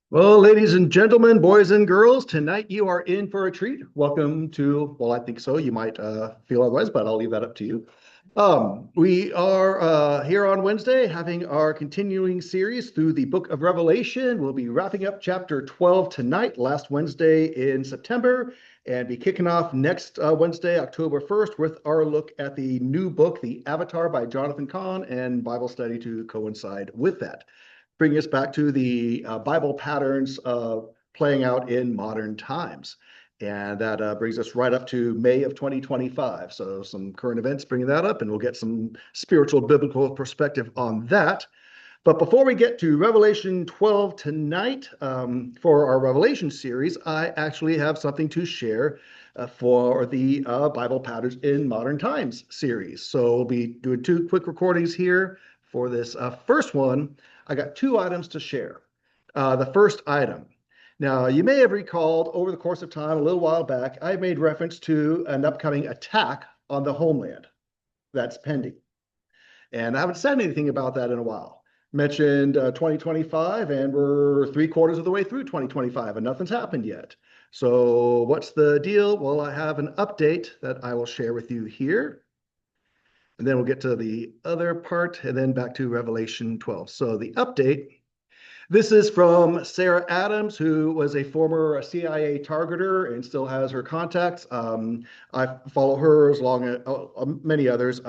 Well, ladies and gentlemen, boys and girls, tonight you are in for a treat. Welcome to, well, I think so. You might feel otherwise, but I'll leave that up to you. We are here on Wednesday having our continuing series through the book of Revelation. We'll be wrapping up chapter 12 tonight, last Wednesday in September, and be kicking off next Wednesday, October 1st, with our look at the new book, The Avatar by Jonathan Cahn, and Bible study to coincide with that, bringing us back to the Bible patterns playing out in modern times. And that brings us right up to May of 2025. So some current events bringing that up, and we'll get some spiritual biblical perspective on that. But before we get to Revelation 12 tonight, for our Revelation series, I actually have something to share for the Bible Patterns in Modern Times series. So we'll be doing two quick recordings here for this first one. I got two items to share. The first item. Now, you may have recalled over the course of time, a little while back, I made reference to an upcoming attack on the Homeland that's pending. And I haven't said anything about that in a while. Mentioned 2025, and we're three-quarters of the way through 2025, and nothing's happened yet. So what's the deal? Well, I have an update that I will share with you here. And then we'll get to the other part, and then back to Revelation 12. So the update. This is from Sarah Adams, who was a former CIA targeter and still has her contacts. I follow her as long as many others,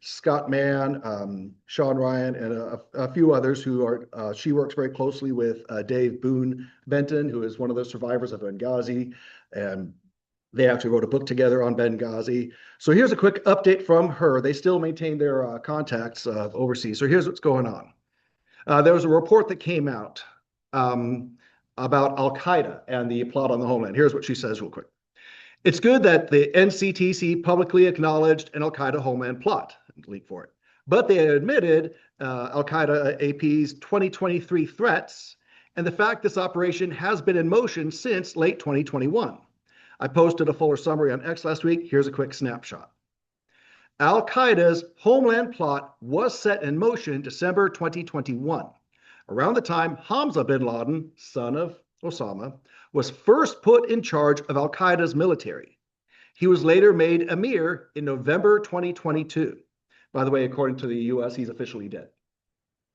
Scott Mann, Sean Ryan, and a few others who are, she works very closely with Dave Boone Benton, who is one of the survivors of Benghazi. And they actually wrote a book together on Benghazi. So here's a quick update from her. They still maintain their contacts overseas. So here's what's going on. There was a report that came out about Al Qaeda and the plot on the Homeland. Here's what she says, real quick. It's good that the NCTC publicly acknowledged an Al Qaeda Homeland plot, leak for it, but they admitted Al Qaeda AP's 2023 threats and the fact this operation has been in motion since late 2021. I posted a fuller summary on X last week. Here's a quick snapshot. Al Qaeda's Homeland plot was set in motion December 2021, around the time Hamza bin Laden, son of Osama, was first put in charge of Al Qaeda's military. He was later made emir in November 2022. By the way, according to the US, he's officially dead.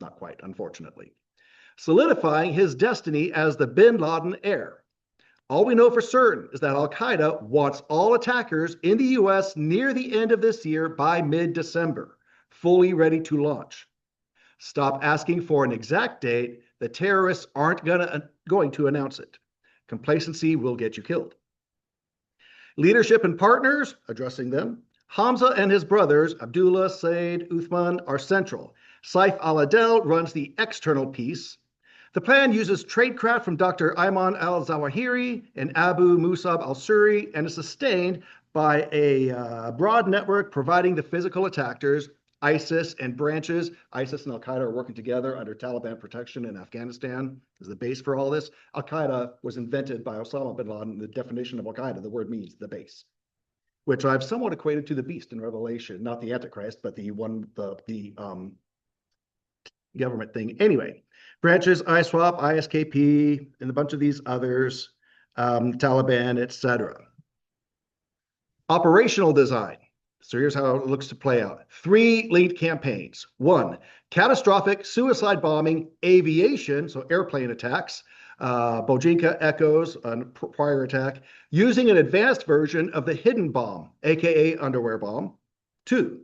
Not quite, unfortunately. Solidifying his destiny as the bin Laden heir. All we know for certain is that Al Qaeda wants all attackers in the US near the end of this year by mid-December, fully ready to launch. Stop asking for an exact date. The terrorists aren't going to announce it. Complacency will get you killed. Leadership and partners, addressing them, Hamza and his brothers, Abdullah, Said, Uthman, are central. Saif al-Adel runs the external piece. The plan uses tradecraft from Dr. Ayman al-Zawahiri and Abu Musab al-Suri and is sustained by a broad network providing the physical attackers. ISIS and branches. ISIS and Al-Qaeda are working together under Taliban protection in Afghanistan is the base for all this. Al-Qaeda was invented by Osama bin Laden. The definition of Al-Qaeda, the word means the base, which I've somewhat equated to the beast in Revelation, not the Antichrist, but the government thing. Anyway, branches, ISWAP, ISKP, and a bunch of these others, Taliban, etc. Operational design. So here's how it looks to play out. 3 lead campaigns. 1, catastrophic suicide bombing, aviation, so airplane attacks, Bojinka echoes a prior attack, using an advanced version of the hidden bomb, aka underwear bomb. 2,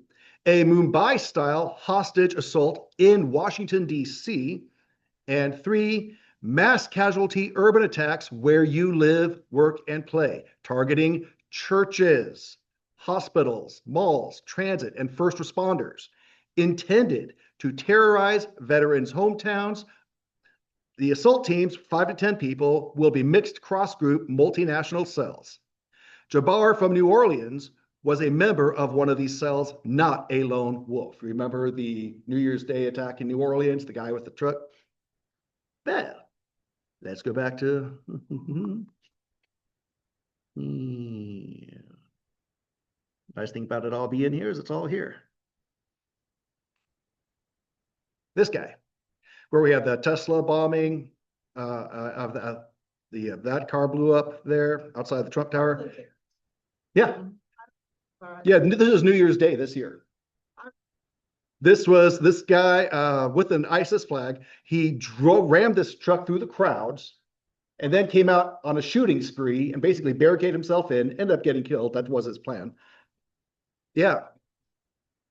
a Mumbai-style hostage assault in Washington, D.C. And 3, mass casualty urban attacks where you live, work, and play, targeting churches, hospitals, malls, transit, and first responders, intended to terrorize veterans' hometowns. The assault teams, 5 to 10 people, will be mixed cross-group multinational cells. Jabbar from New Orleans was a member of one of these cells, not a lone wolf. Remember the New Year's Day attack in New Orleans, the guy with the truck? Well, let's go back to... Yeah. Nice thing about it all being here is it's all here. This guy where we had the Tesla bombing of that car blew up there outside the Trump Tower. Yeah, yeah. This is New Year's Day this year. This was this guy with an ISIS flag. He rammed this truck through the crowds and then came out on a shooting spree and basically barricaded himself in, ended up getting killed. That was his plan. Yeah.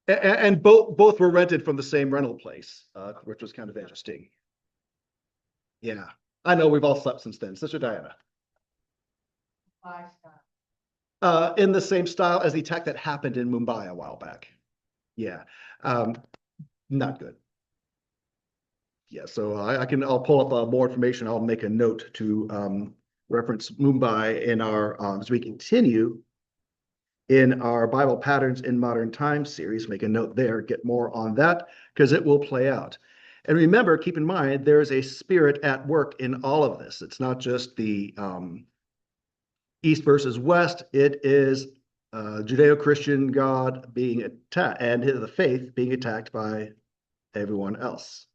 And both were rented from the same rental place, which was kind of interesting. Yeah. I know we've all slept since then. Sister Diana. In the same style as the attack that happened in Mumbai a while back. Yeah. Not good. Yeah, so I'll pull up more information. I'll make a note to reference Mumbai in our as we continue in our Bible Patterns in Modern Times series. Make a note there, get more on that because it will play out. And remember, keep in mind, there's a spirit at work in all of this. It's not just the East versus West. It is Judeo-Christian God being attacked and the faith being attacked by everyone else.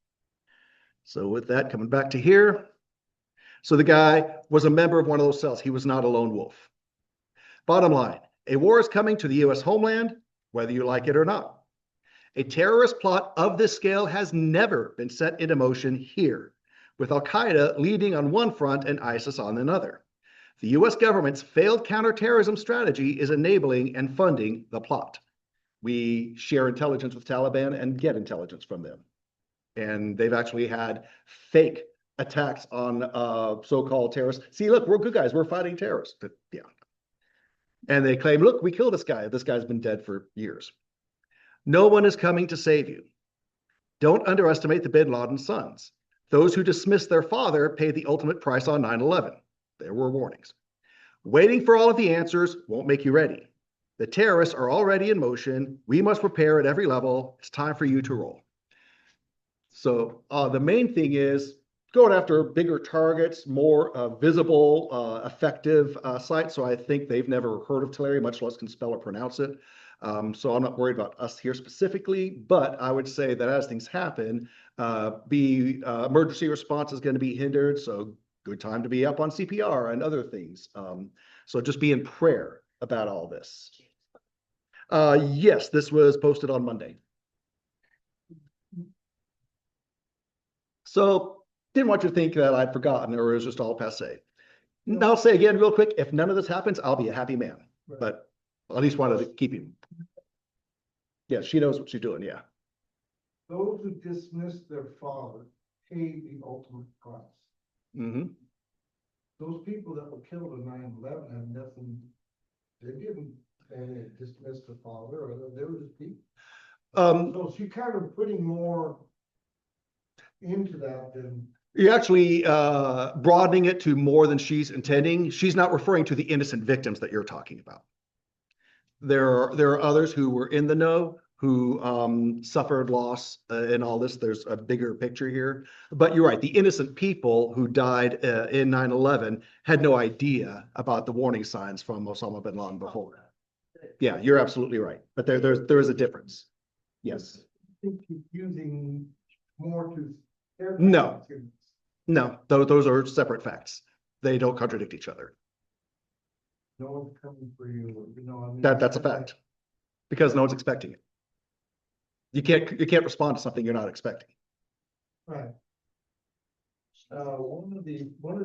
So with that, coming back to here. So the guy was a member of one of those cells. He was not a lone wolf. Bottom line, a war is coming to the U.S. homeland, whether you like it or not. A terrorist plot of this scale has never been set into motion here, with Al-Qaeda leading on one front and ISIS on another. The U.S. government's failed counterterrorism strategy is enabling and funding the plot. We share intelligence with Taliban and get intelligence from them. And they've actually had fake attacks on so-called terrorists. See, look, we're good guys. We're fighting terrorists. But, yeah. And they claim, look, we killed this guy. This guy's been dead for years. No one is coming to save you. Don't underestimate the bin Laden sons. Those who dismiss their father paid the ultimate price on 9/11. There were warnings. Waiting for all of the answers won't make you ready. The terrorists are already in motion. We must prepare at every level. It's time for you to roll. So the main thing is going after bigger targets, more visible, effective sites. So I think they've never heard of Tulare, much less can spell or pronounce it. So I'm not worried about us here specifically, but I would say that as things happen, emergency response is going to be hindered. So good time to be up on CPR and other things. So just be in prayer about all this. Yes, this was posted on Monday. So didn't want you to think that I'd forgotten or it was just all passe. And I'll say again real quick, if none of this happens, I'll be a happy man. Right. But at least wanted to keep him. Yeah, she knows what she's doing, yeah. Those who dismiss their father pay the ultimate price. Mm-hmm. Those people that were killed in 9/11 had nothing, they didn't dismiss the father, or they were just people. So she's kind of putting more into that than you're actually broadening it to more than she's intending. She's not referring to the innocent victims that you're talking about. There are others who were in the know who suffered loss in all this. There's a bigger picture here, but you're right. The innocent people who died in 9/11 had no idea about the warning signs from Osama bin Laden before. Yeah, you're absolutely right. But there is a difference. Yes. I think he's using more to no, those are separate facts. They don't contradict each other. No one's coming for you, you know. I mean, That's a fact because no one's expecting it. You can't respond to something you're not expecting. Right. One of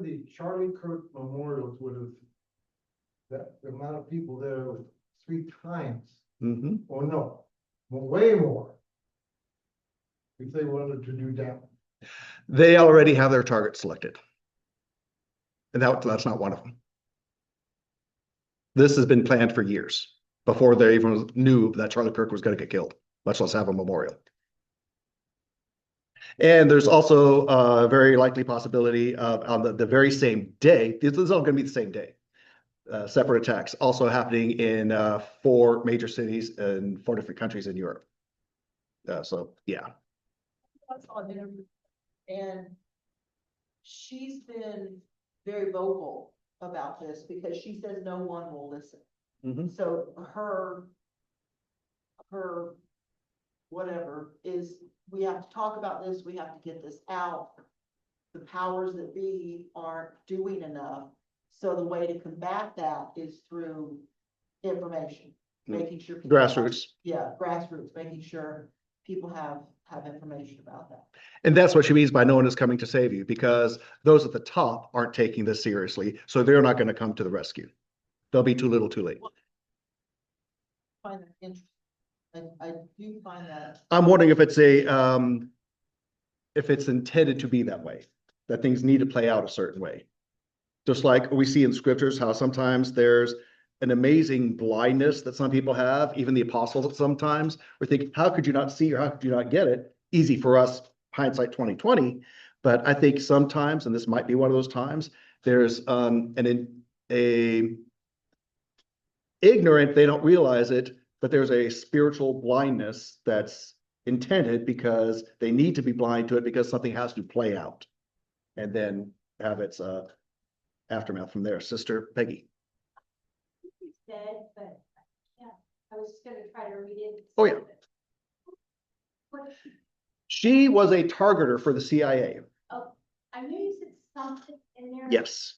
the Charlie Kirk memorials would have that the amount of people there was 3 times. Mm-hmm. Or no, way more. If they wanted to do that. They already have their target selected. And that's not one of them. This has been planned for years before they even knew that Charlie Kirk was going to get killed, much less have a memorial. And there's also a very likely possibility of on the very same day, this is all going to be the same day, separate attacks also happening in 4 major cities in 4 different countries in Europe. So, yeah. That's on there. And she's been very vocal about this because she says no one will listen. Mm-hmm. So her whatever, is we have to talk about this, we have to get this out. The powers that be aren't doing enough. So the way to combat that is through information, making sure. people have- Grassroots. Yeah, grassroots, making sure people have information about that. And that's what she means by no one is coming to save you, because those at the top aren't taking this seriously. So they're not going to come to the rescue. They'll be too little too late. I find that interesting. I do find that. I'm wondering if it's intended to be that way, that things need to play out a certain way. Just like we see in scriptures, how sometimes there's an amazing blindness that some people have, even the apostles sometimes, we think, how could you not see or how could you not get it? Easy for us, hindsight 2020. But I think sometimes, and this might be one of those times, there's a ignorant, they don't realize it, but there's a spiritual blindness that's intended because they need to be blind to it because something has to play out and then have its aftermath from there. Sister Peggy. He's dead, but yeah, I was just gonna try to read it. Oh, yeah. What, She was a targeter for the CIA. oh, I knew you said something in there. Yes.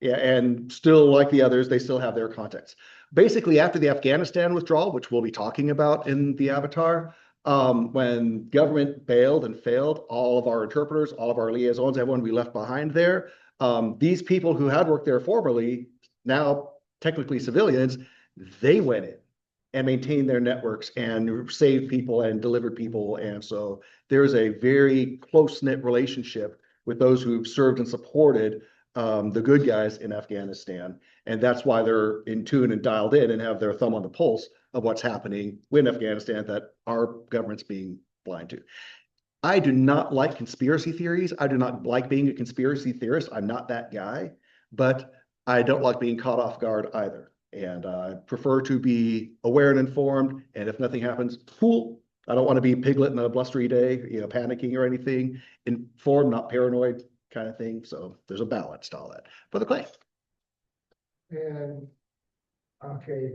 Yeah, and still, like the others, they still have their contacts. Basically, after the Afghanistan withdrawal, which we'll be talking about in the Avatar, when government bailed and failed, all of our interpreters, all of our liaisons, everyone we left behind there, these people who had worked there formerly, now technically civilians, they went in and maintained their networks and saved people and delivered people. And so there's a very close-knit relationship with those who've served and supported the good guys in Afghanistan. And that's why they're in tune and dialed in and have their thumb on the pulse of what's happening in Afghanistan that our government's being blind to. I do not like conspiracy theories. I do not like being a conspiracy theorist. I'm not that guy, but I don't like being caught off guard either. And I prefer to be aware and informed. And if nothing happens, cool. I don't want to be Piglet in a blustery day, panicking or anything. Informed, not paranoid kind of thing. So there's a balance to all that. For the clay. And, okay.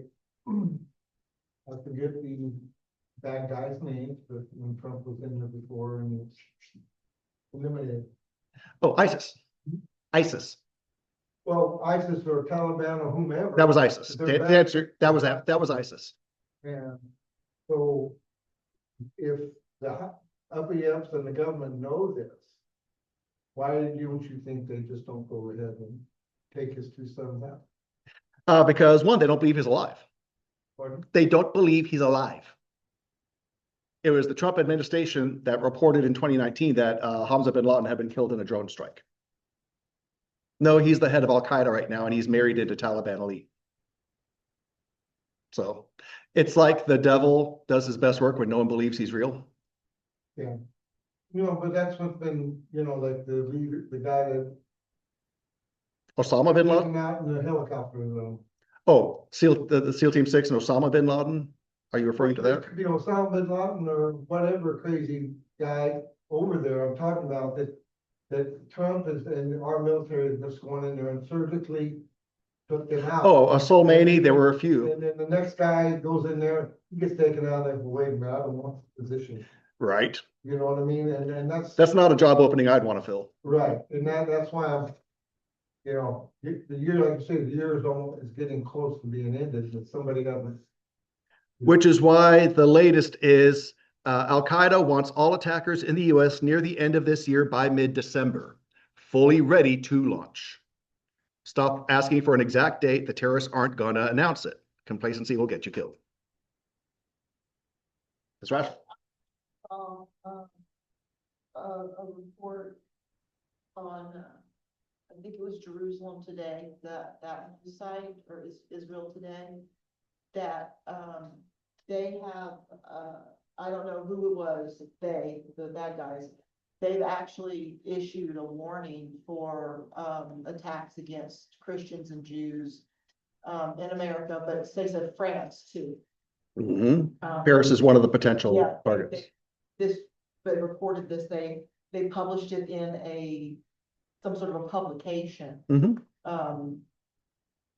I forget the bad guy's name, but when Trump was in there before and it's eliminated. Oh, ISIS. ISIS. Well, ISIS or Taliban or whomever. That was ISIS. They're The bad. answer, that was ISIS. And so if the uppity ups and the government know this, why don't you think they just don't go ahead and take his two sons out? Because one, they don't believe he's alive. Pardon? They don't believe he's alive. It was the Trump administration that reported in 2019 that Hamza bin Laden had been killed in a drone strike. No, he's the head of Al-Qaeda right now, and he's married into Taliban elite. So it's like the devil does his best work when no one believes he's real. Yeah. But that's what's been, like the leader, the guy that Osama bin Laden? came out in the helicopter. Oh, the SEAL Team 6 and Osama bin Laden? Are you referring to that? Osama bin Laden or whatever crazy guy over there, I'm talking about that Trump is and our military is just going in there and surgically took them out. Oh, Soleimani, there were a few. And then the next guy goes in there, he gets taken out there, wait a minute, I don't want the position. Right. You know what I mean? And That's not a job opening I'd want to fill. right. And that's why I'm, the year, like you say, the year is getting close to being ended, but somebody doesn't. Which is why the latest is Al-Qaeda wants all attackers in the US near the end of this year by mid-December, fully ready to launch. Stop asking for an exact date. The terrorists aren't going to announce it. Complacency will get you killed. That's right. A report on, I think it was Jerusalem Today, that site, or Israel Today, that, they have, I don't know who it was, the bad guys, they've actually issued a warning for, attacks against Christians and Jews, in America, but they said France too. Paris is one of the potential Yeah, targets. They reported this, they published it in some sort of a publication. And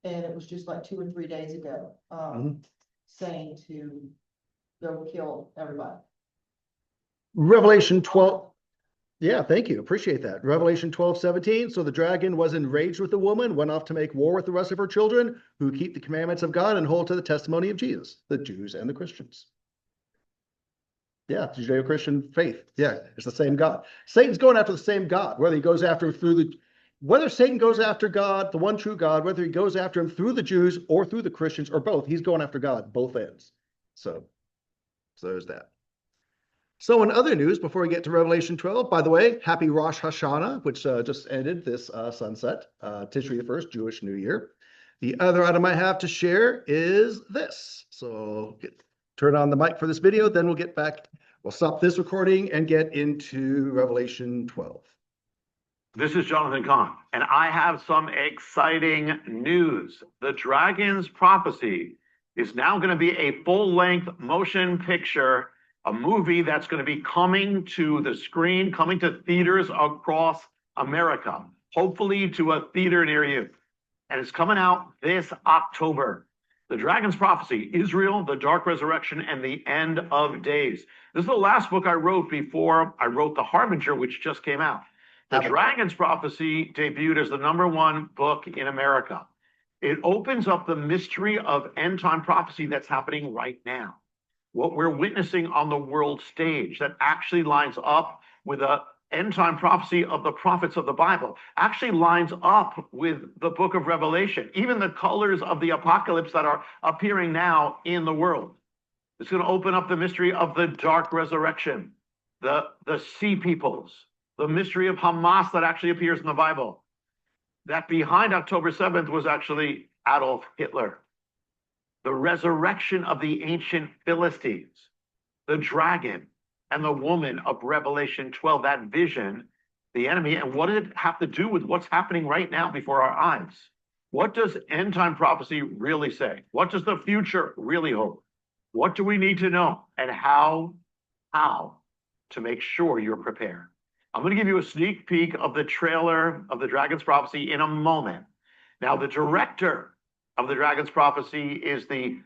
it was just like 2 or 3 days ago, saying to they'll kill everybody. Revelation 12. Yeah, thank you. Appreciate that. Revelation 12:17. So the dragon was enraged with the woman, went off to make war with the rest of her children who keep the commandments of God and hold to the testimony of Jesus, the Jews and the Christians. Yeah, Judeo-Christian faith. Yeah, it's the same God. Satan's going after the same God, whether he goes after him whether Satan goes after God, the one true God, whether he goes after him through the Jews or through the Christians or both, he's going after God, both ends. So there's that. So in other news, before we get to Revelation 12, by the way, happy Rosh Hashanah, which just ended this sunset, Tishri the 1st, Jewish New Year. The other item I have to share is this. So turn on the mic for this video, then we'll get back. We'll stop this recording and get into Revelation 12. This is Jonathan Kahn, and I have some exciting news. The Dragon's Prophecy is now going to be a full-length motion picture, a movie that's going to be coming to the screen, coming to theaters across America, hopefully to a theater near you. And it's coming out this October. The Dragon's Prophecy, Israel, the Dark Resurrection, and the End of Days. This is the last book I wrote before I wrote The Harbinger, which just came out. The Dragon's Prophecy debuted as the #1 book in America. It opens up the mystery of end-time prophecy that's happening right now. What we're witnessing on the world stage that actually lines up with the end-time prophecy of the prophets of the Bible, actually lines up with the book of Revelation, even the colors of the apocalypse that are appearing now in the world. It's going to open up the mystery of the dark resurrection, the sea peoples, the mystery of Hamas that actually appears in the Bible. That behind October 7th was actually Adolf Hitler. The resurrection of the ancient Philistines, the dragon and the woman of Revelation 12, that vision, the enemy, and what did it have to do with what's happening right now before our eyes? What does end time prophecy really say? What does the future really hold? What do we need to know? And how to make sure you're prepared? I'm going to give you a sneak peek of the trailer of the Dragon's Prophecy in a moment. Now, the director of the Dragon's Prophecy is the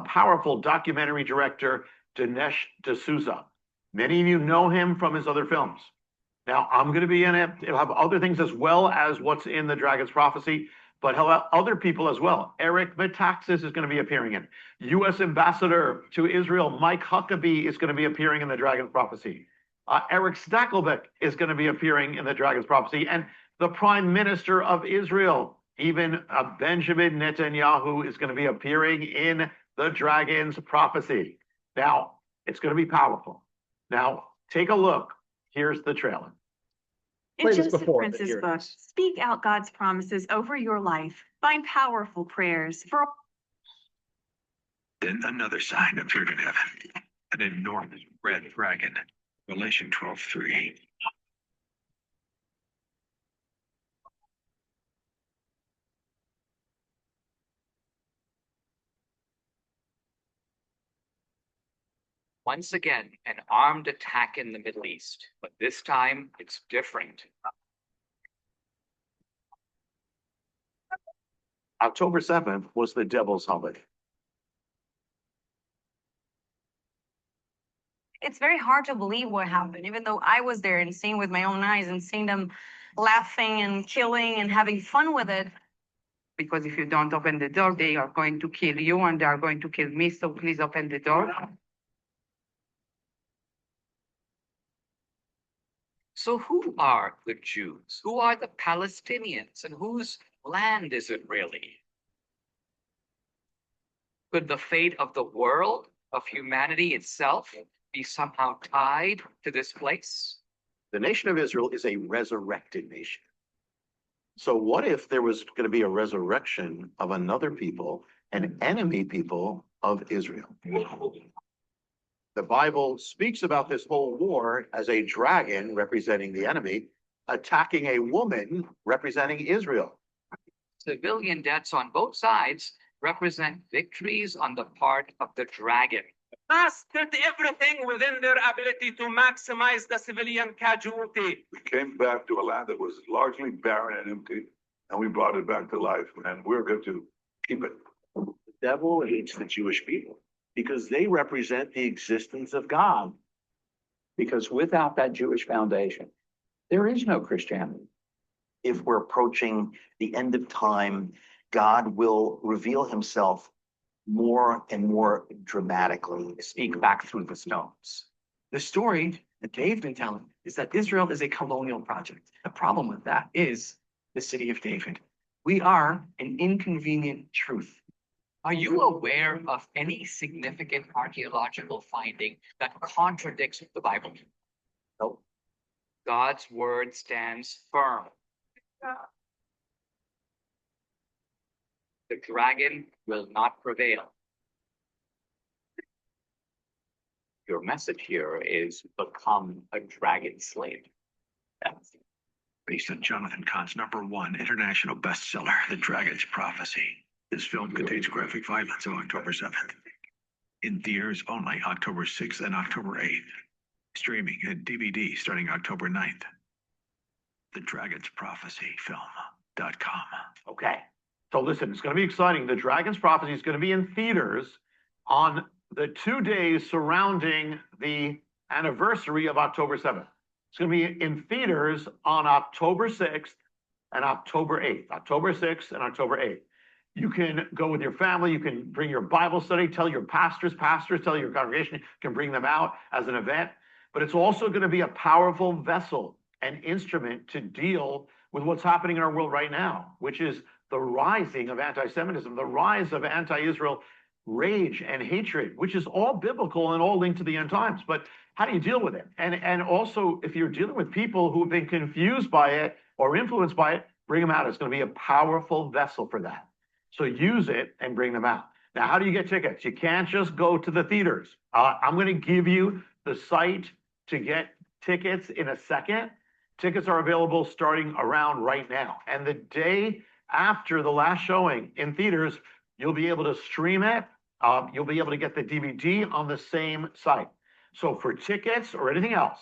powerful documentary director, Dinesh D'Souza. Many of you know him from his other films. Now, I'm going to be in it. He'll have other things as well as what's in the Dragon's Prophecy, but he'll have other people as well. Eric Metaxas is going to be appearing in. U.S. Ambassador to Israel, Mike Huckabee, is going to be appearing in the Dragon's Prophecy. Eric Stakelbeck is going to be appearing in the Dragon's Prophecy. And the Prime Minister of Israel, even Benjamin Netanyahu, is going to be appearing in the Dragon's Prophecy. Now, it's going to be powerful. Now, take a look. Here's the trailer. Play In this Joseph before, but Prince's here it book, is. speak out God's promises over your life. Find powerful prayers for Then another sign appeared in heaven, an enormous red dragon. Revelation 12:3. Once again, an armed attack in the Middle East, but this time it's different. October 7th was the Devil's Holiday. It's very hard to believe what happened, even though I was there and seeing with my own eyes and seeing them laughing and killing and having fun with it. Because if you don't open the door, they are going to kill you and they are going to kill me. So please open the door. So who are the Jews? Who are the Palestinians? And whose land is it really? Could the fate of the world, of humanity itself, be somehow tied to this place? The nation of Israel is a resurrected nation. So what if there was going to be a resurrection of another people, an enemy people of Israel? The Bible speaks about this whole war as a dragon representing the enemy, attacking a woman representing Israel. Civilian deaths on both sides represent victories on the part of the dragon. Hamas did everything within their ability to maximize the civilian casualty. We came back to a land that was largely barren and empty, and we brought it back to life, and we're going to keep it. The devil hates the Jewish people. because they represent the existence of God. Because without that Jewish foundation, there is no Christianity. If we're approaching the end of time, God will reveal himself more and more dramatically. Speak back through the stones. The story that Dave's been telling is that Israel is a colonial project. The problem with that is the city of David. We are an inconvenient truth. Are you aware of any significant archaeological finding that contradicts the Bible? No. God's word stands firm. The dragon will not prevail. Your message here is become a dragon slave. That's Based on Jonathan Cahn's #1 international bestseller, The Dragon's Prophecy. This film contains graphic violence on October 7th. In theaters only October 6th and October 8th. Streaming and DVD starting October 9th. The Dragon's Prophecy Film.com. Okay. So listen, it's going to be exciting. The Dragon's Prophecy is going to be in theaters on the 2 days surrounding the anniversary of October 7th. It's going to be in theaters on October 6th and October 8th. October 6th and October 8th. You can go with your family. You can bring your Bible study, tell your pastors, tell your congregation, you can bring them out as an event. But it's also going to be a powerful vessel, an instrument to deal with what's happening in our world right now, which is the rising of anti-Semitism, the rise of anti-Israel rage and hatred, which is all biblical and all linked to the end times. But how do you deal with it? And also, if you're dealing with people who've been confused by it or influenced by it, bring them out. It's going to be a powerful vessel for that. So use it and bring them out. Now, how do you get tickets? You can't just go to the theaters. I'm going to give you the site to get tickets in a second. Tickets are available starting around right now. And the day after the last showing in theaters, you'll be able to stream it. You'll be able to get the DVD on the same site. So for tickets or anything else,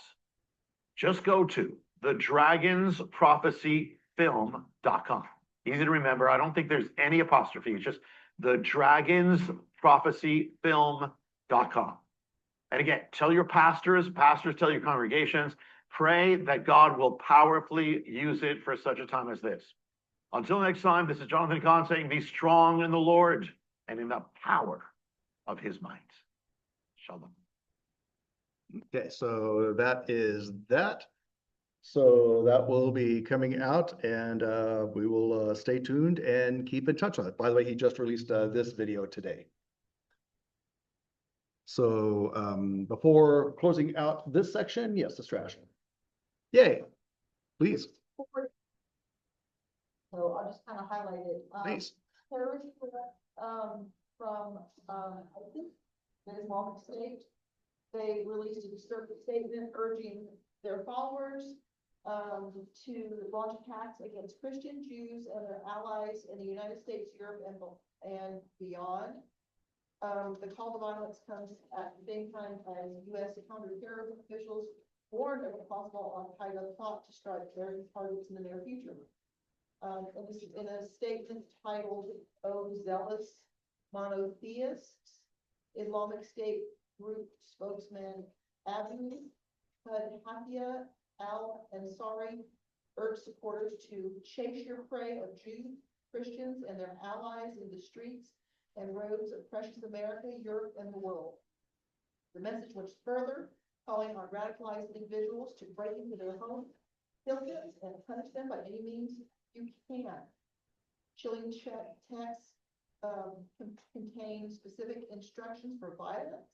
just go to thedragonsprophecyfilm.com. Easy to remember. I don't think there's any apostrophe. It's just thedragonsprophecyfilm.com. And again, tell your pastors, tell your congregations, pray that God will powerfully use it for such a time as this. Until next time, this is Jonathan Cahn saying, be strong in the Lord and in the power of his might. Shalom. Okay, so that is that. So that will be coming out, and we will stay tuned and keep in touch on it. By the way, he just released this video today. So before closing out this section, yes, the strategy. Yay, please. So I'll just kind of highlight it. Please. Terrorist threat from I think the Islamic State. They released a disturbing statement urging their followers to launch attacks against Christian Jews and their allies in the United States, Europe, and beyond. The call to violence comes at the same time as U.S. counterterrorism officials warned of a possible Al-Qaeda plot to strike various targets in the near future. And this is in a statement titled, "Oh, Zealous Monotheists," Islamic State Group spokesman Abu Hafia al-Ansari urged supporters to chase your prey of Jews, Christians, and their allies in the streets and roads of precious America, Europe, and the world. The message went further, calling on radicalized individuals to break into their homes, kill them, and punish them by any means you can. Chilling text contains specific instructions for violence,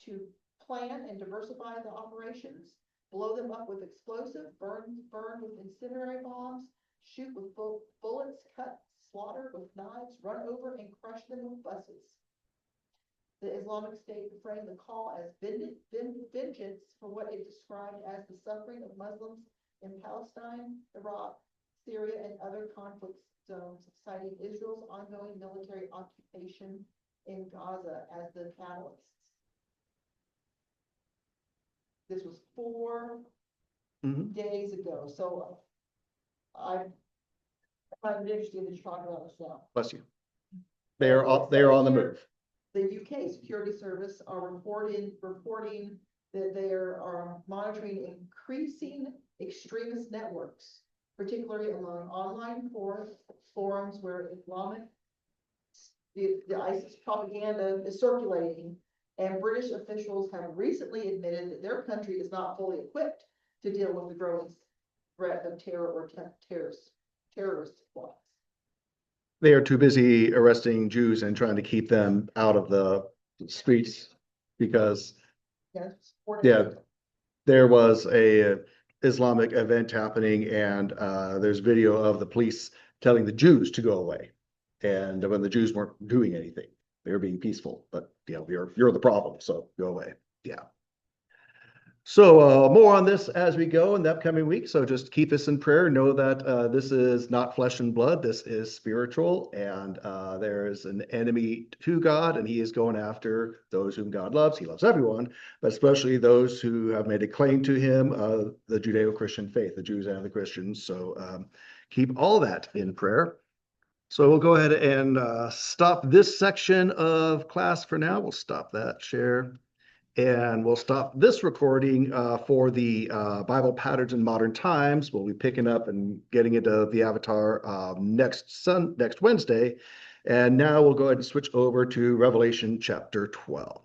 to plan and diversify the operations, blow them up with explosive, burn with incendiary bombs, shoot with bullets, cut, slaughter with knives, run over and crush them with buses. The Islamic State framed the call as vengeance for what it described as the suffering of Muslims in Palestine, Iraq, Syria, and other conflict zones, citing Israel's ongoing military occupation in Gaza as the catalyst. This was 4 days ago, so I'm interested in talking about this now. Bless you. They are on the move. the UK Security Service are reporting that they are monitoring increasing extremist networks, particularly among online forums where the ISIS propaganda is circulating. And British officials have recently admitted that their country is not fully equipped to deal with the growing threat of terror or terrorist plots. They are too busy arresting Jews and trying to keep them out of the streets because, yeah, there was a Islamic event happening and there's video of the police telling the Jews to go away. And when the Jews weren't doing anything, they were being peaceful, but you're the problem, so go away. Yeah. So more on this as we go in the upcoming week. So just keep this in prayer. Know that this is not flesh and blood. This is spiritual, and there is an enemy to God, and he is going after those whom God loves. He loves everyone, but especially those who have made a claim to him, the Judeo-Christian faith, the Jews and the Christians. So keep all that in prayer. So we'll go ahead and stop this section of class for now. We'll stop that share. And we'll stop this recording for the Bible Patterns in Modern Times. We'll be picking up and getting into the Avatar next Wednesday. And now we'll go ahead and switch over to Revelation chapter 12.